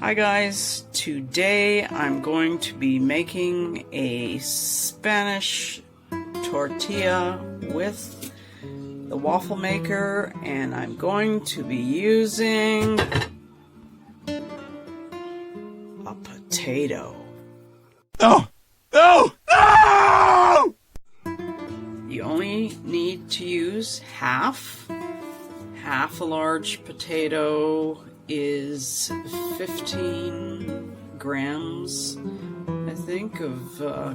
Hi guys, today I'm going to be making a Spanish tortilla with the waffle maker, and I'm going to be using a potato. No! No! No! You only need to use half a large potato is 15 grams, I think, of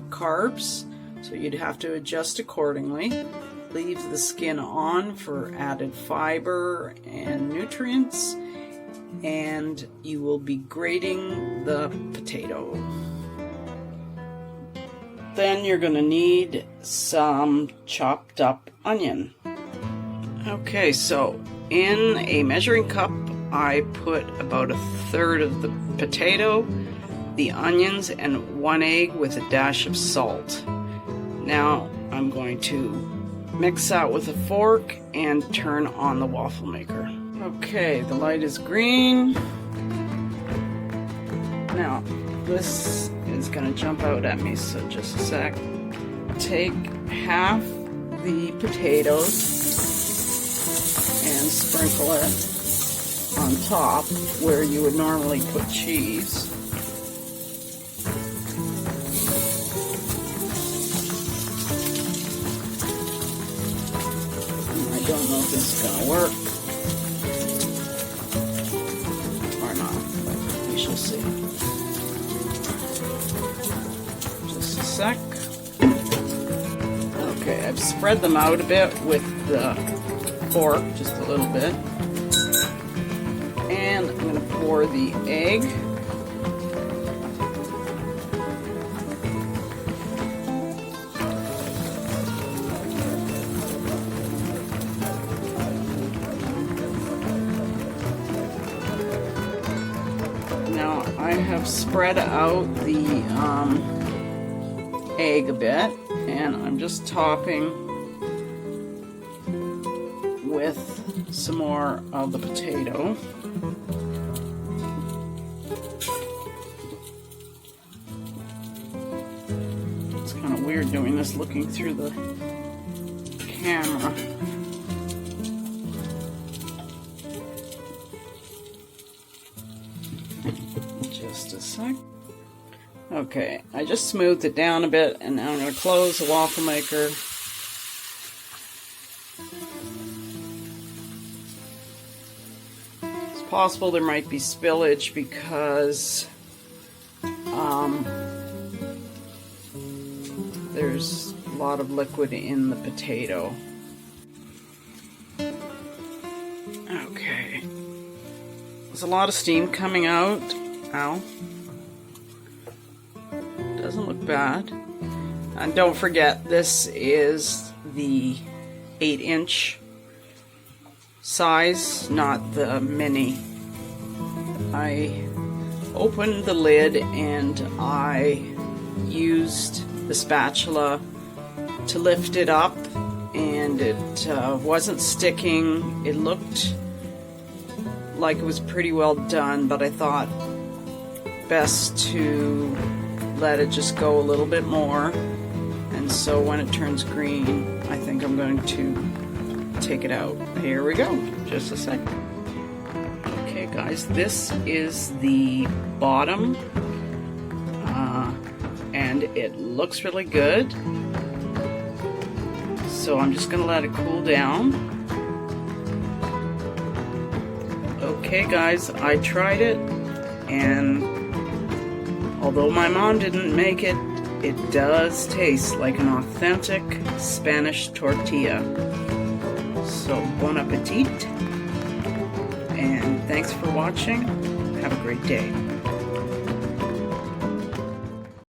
carbs, so you'd have to adjust accordingly. Leave the skin on for added fiber and nutrients, and you will be grating the potato. Then you're going to need some chopped up onion. Okay, so in a measuring cup I put about a third of the potato, the onions, and 1 egg with a dash of salt. Now I'm going to mix that with a fork and turn on the waffle maker. Okay, the light is green. Now this is going to jump out at me, so just a sec. Take half the potatoes and sprinkle it on top where you would normally put cheese. I don't know if this is going to work or not, but we shall see. Just a sec. Okay, I've spread them out a bit with the fork, just a little bit. And I'm going to pour the egg. Now I have spread out the egg a bit, and I'm just topping with some more of the potato. It's kind of weird doing this looking through the camera. Just a sec. Okay, I just smoothed it down a bit, and now I'm going to close the waffle maker. It's possible there might be spillage because there's a lot of liquid in the potato. Okay. There's a lot of steam coming out. Ow. Doesn't look bad. And don't forget, this is the 8-inch size, not the mini. I opened the lid and I used the spatula to lift it up, and it wasn't sticking. It looked like it was pretty well done, but I thought best to let it just go a little bit more, and so when it turns green I think I'm going to take it out. Here we go, just a second. Okay guys, this is the bottom, and it looks really good, so I'm just going to let it cool down. Okay guys, I tried it, and although my mom didn't make it, it does taste like an authentic Spanish tortilla. So bon appetit, and thanks for watching. Have a great day.